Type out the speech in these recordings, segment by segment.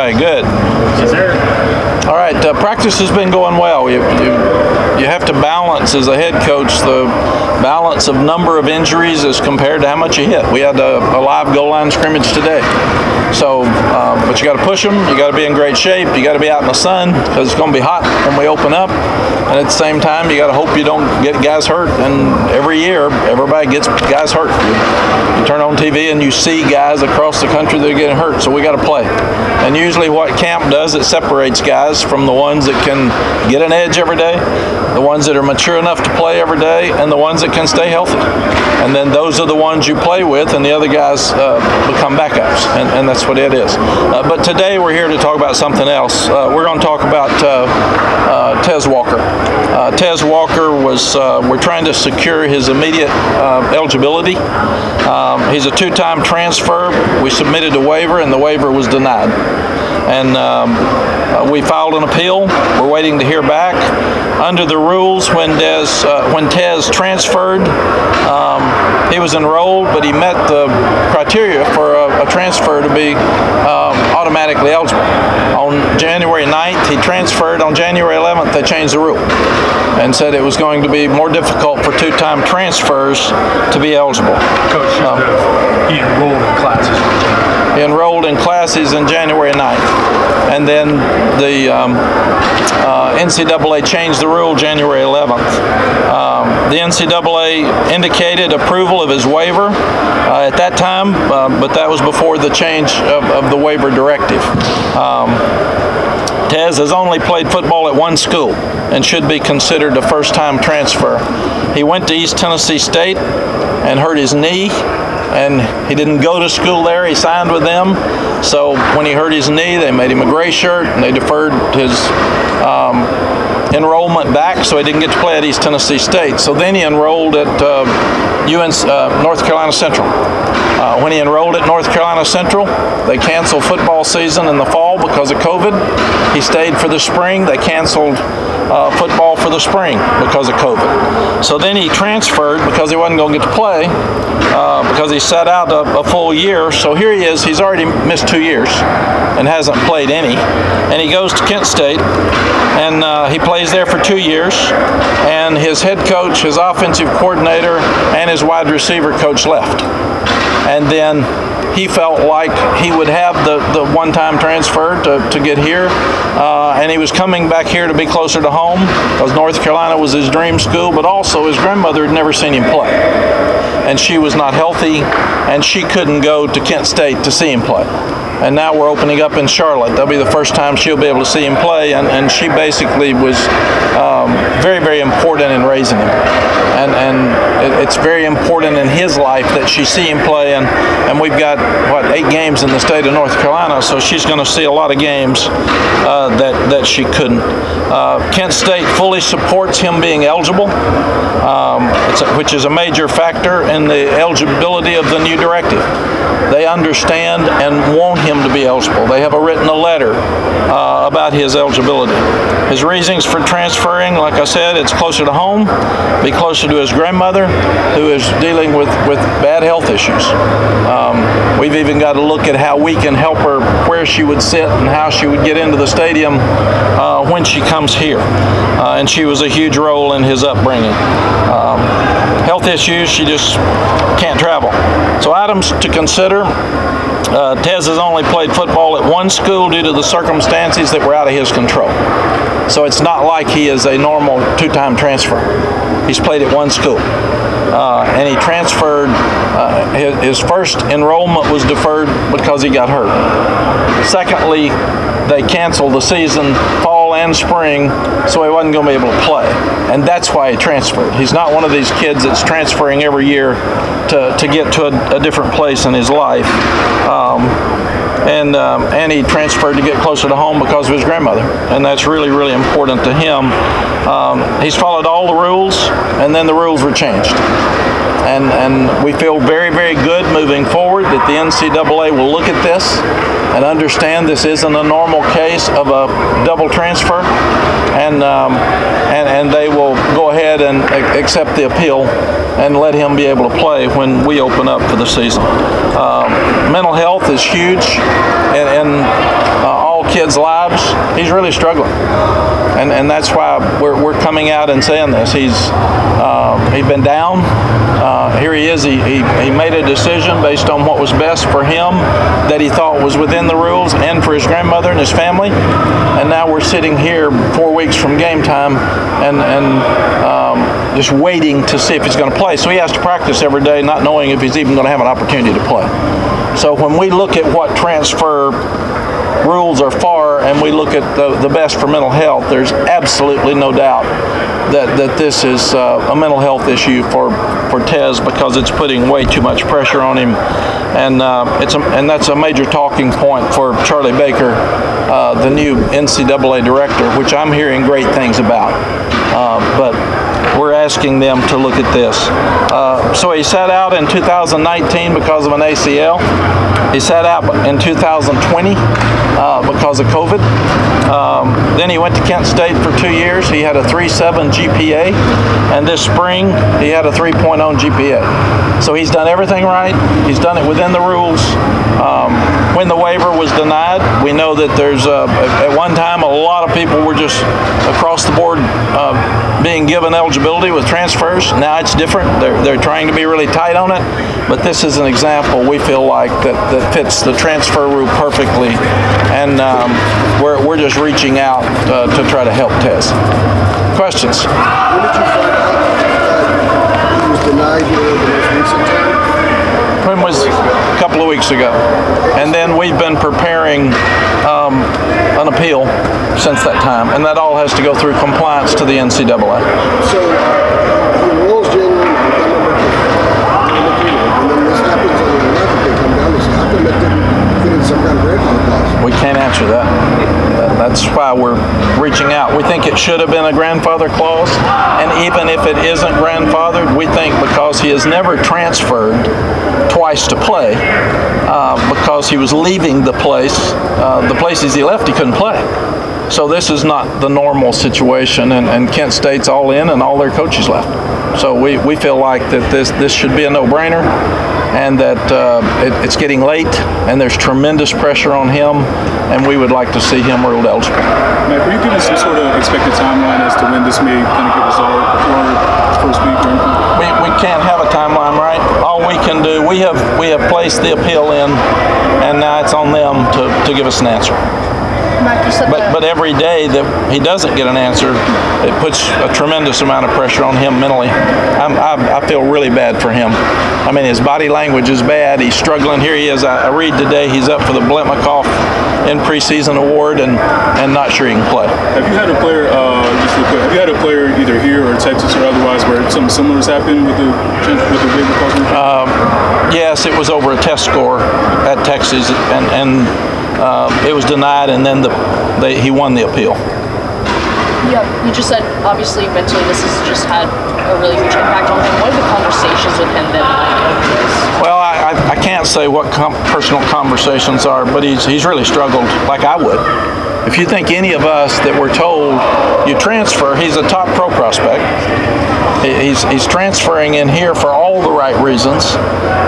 everybody? Good. Yes, sir. All right, practice has been going well. You have to balance as a head coach the balance of number of injuries as compared to how much you hit. We had a live goal line scrimmage today. So, but you got to push them. You got to be in great shape. You got to be out in the sun because it's going to be hot when we open up. And at the same time, you got to hope you don't get guys hurt. And every year, everybody gets guys hurt. You turn on TV and you see guys across the country that are getting hurt. So we got to play. And usually, what camp does, it separates guys from the ones that can get an edge every day, the ones that are mature enough to play every day, and the ones that can stay healthy. And then those are the ones you play with, and the other guys become backups, and that's what it is. But today we're here to talk about something else. We're going to talk about Tez Walker. Tez Walker we're trying to secure his immediate eligibility. He's a two-time transfer. We submitted a waiver, and the waiver was denied. And we filed an appeal. We're waiting to hear back. Under the rules, when Tez transferred, he was enrolled, but he met the criteria for a transfer to be automatically eligible. On January 9th, he transferred. On January 11th, they changed the rule and said it was going to be more difficult for two-time transfers to be eligible. Coach, he enrolled in classes. He enrolled in classes in January 9th. And then the NCAA changed the rule January 11th. The NCAA indicated approval of his waiver at that time, but that was before the change of the waiver directive. Tez has only played football at one school and should be considered a first-time transfer. He went to East Tennessee State and hurt his knee, and he didn't go to school there. He signed with them. So when he hurt his knee, they made him a gray shirt, and they deferred his enrollment back, so he didn't get to play at East Tennessee State. So then he enrolled at UNC North Carolina Central. When he enrolled at North Carolina Central, they canceled football season in the fall because of COVID. He stayed for the spring. They canceled football for the spring because of COVID. So then he transferred because he wasn't going to get to play because he sat out a full year. So here he is. He's already missed 2 years and hasn't played any. And he goes to Kent State, and he plays there for 2 years. And his head coach, his offensive coordinator, and his wide receiver coach left. And then he felt like he would have the one-time transfer to get here, and he was coming back here to be closer to home because North Carolina was his dream school, but also his grandmother had never seen him play, and she was not healthy, and she couldn't go to Kent State to see him play. And now we're opening up in Charlotte. That'll be the first time she'll be able to see him play, and she basically was very, very important in raising him. And it's very important in his life that she see him play, and we've got, 8 games in the state of North Carolina, so she's going to see a lot of games that she couldn't. Kent State fully supports him being eligible, which is a major factor in the eligibility of the new directive. They understand and want him to be eligible. They have written a letter about his eligibility. His reasons for transferring, like I said, it's closer to home, be closer to his grandmother, who is dealing with bad health issues. We've even got to look at how we can help her, where she would sit and how she would get into the stadium when she comes here. And she was a huge role in his upbringing. Health issues, she just can't travel. So items to consider. Tez has only played football at one school due to the circumstances that were out of his control. So it's not like he is a normal two-time transfer. He's played at one school. And he transferred, his first enrollment was deferred because he got hurt. Secondly, they canceled the season, fall and spring, so he wasn't going to be able to play. And that's why he transferred. He's not one of these kids that's transferring every year to get to a different place in his life. And he transferred to get closer to home because of his grandmother, and that's really, really important to him. He's followed all the rules, and then the rules were changed. And we feel very, very good moving forward that the NCAA will look at this and understand this isn't a normal case of a double transfer, and they will go ahead and accept the appeal and let him be able to play when we open up for the season. Mental health is huge in all kids' lives, he's really struggling. And that's why we're coming out and saying this. He's been down. Here he is. He made a decision based on what was best for him, that he thought was within the rules, and for his grandmother and his family. And now we're sitting here 4 weeks from game time and just waiting to see if he's going to play. So he has to practice every day, not knowing if he's even going to have an opportunity to play. So when we look at what transfer rules are for, and we look at the best for mental health, there's absolutely no doubt that this is a mental health issue for Tez, because it's putting way too much pressure on him, and that's a major talking point for Charlie Baker, the new NCAA director, which I'm hearing great things about. But we're asking them to look at this. So he sat out in 2019 because of an ACL. He sat out in 2020 because of COVID. Then he went to Kent State for 2 years. He had a 3.7 GPA, and this spring he had a 3.0 GPA. So he's done everything right. He's done it within the rules. When the waiver was denied, we know that there's at one time a lot of people were just across the board being given eligibility with transfers. Now it's different. They're trying to be really tight on it, but this is an example we feel like that fits the transfer rule perfectly, and we're just reaching out to try to help Tez. Questions? When did you find out that he was denied here the most recent time? When was a couple of weeks ago, and then we've been preparing an appeal since that time, and that all has to go through compliance to the NCAA. So he enrolls January, and then this happens on the 11th. They come down and say, how come that didn't fit in some kind of grandfather clause? We can't answer that. That's why we're reaching out. We think it should have been a grandfather clause, and even if it isn't grandfathered, we think because he has never transferred twice to play, because he was leaving the places he left, he couldn't play. So this is not the normal situation, and Kent State's all in, and all their coaches left. So we feel like that this should be a no-brainer, and that it's getting late, and there's tremendous pressure on him, and we would like to see him ruled eligible. Matt, can you give us some sort of expected timeline as to when this may kind of get resolved before first week or anything? We can't have a timeline, right? All we can do, we have placed the appeal in, and now it's on them to give us an answer. But every day that he doesn't get an answer, it puts a tremendous amount of pressure on him mentally. I feel really bad for him. I mean, his body language is bad. He's struggling. Here he is. I read today he's up for the Blitmakoff in preseason award and not sure he can play. Have you had a player, have you had a player either here or Texas or otherwise where something similar has happened with the waiver clause? Yes, it was over a test score at Texas, and it was denied, and then he won the appeal. Yeah, you just said obviously mentally this has just had a really huge impact on him. What are the conversations with him that might over this? Well, I can't say what personal conversations are, but he's really struggled like I would. If you think any of us that were told you transfer, he's a top pro prospect. He's transferring in here for all the right reasons,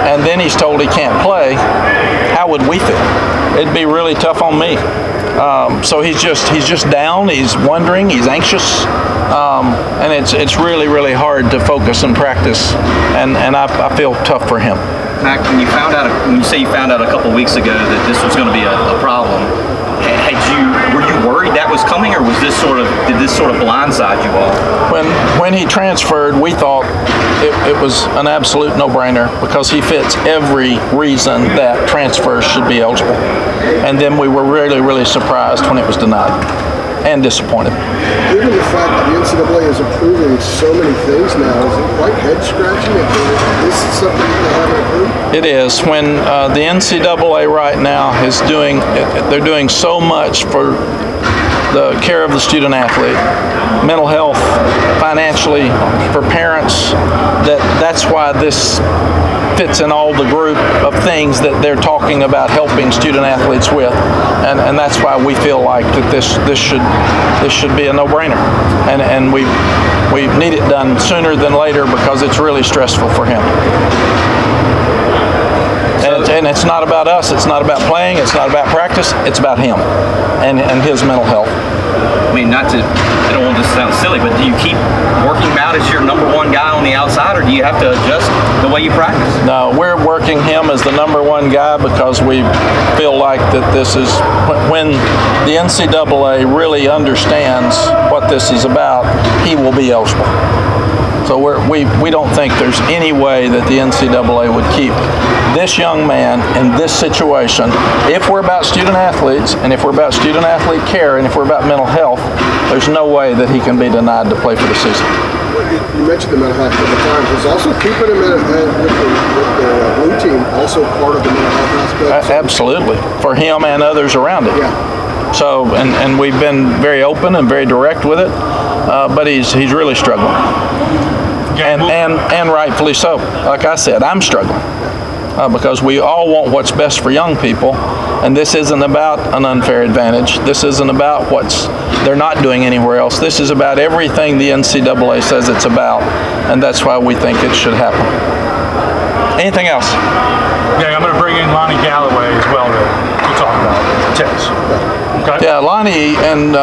and then he's told he can't play. How would we feel? It'd be really tough on me. So he's just down. He's wondering. He's anxious, and it's really, really hard to focus and practice. And I feel tough for him. Mac, when you say you found out a couple weeks ago that this was going to be a problem, were you worried that was coming, or did this sort of blindside you all? When he transferred, we thought it was an absolute no-brainer because he fits every reason that transfers should be eligible. And then we were really, really surprised when it was denied and disappointed. Given the fact that the NCAA is approving so many things now, is it quite head-scratching that this is something they haven't approved? It is. When the NCAA right now is they're doing so much for the care of the student athlete, mental health, financially, for parents, that's why this fits in all the group of things that they're talking about helping student athletes with, and that's why we feel like that this should be a no-brainer, and we need it done sooner than later because it's really stressful for him. And it's not about us. It's not about playing. It's not about practice. It's about him and his mental health. I mean, I don't want this to sound silly, but do you keep working him out as your number one guy on the outside, or do you have to adjust the way you practice? No, we're working him as the number one guy because we feel like that this is when the NCAA really understands what this is about, he will be eligible. So we don't think there's any way that the NCAA would keep this young man in this situation. If we're about student athletes, and if we're about student athlete care, and if we're about mental health, there's no way that he can be denied to play for the season. You mentioned the mental health a couple of times. Is also keeping him with the blue team also part of the mental health aspect? Absolutely, for him and others around it. Yeah. So, and we've been very open and very direct with it, but he's really struggling. And rightfully so. Like I said, I'm struggling because we all want what's best for young people, and this isn't about an unfair advantage. This isn't about they're not doing anywhere else. This is about everything the NCAA says it's about, and that's why we think it should happen. Anything else? Yeah, I'm going to bring in Lonnie Galloway as well to talk about tennis. Okay. Yeah, Lonnie and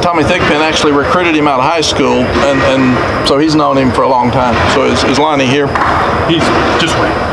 Tommy Thigpen actually recruited him out of high school, and so he's known him for a long time. So is Lonnie here? He's just waiting.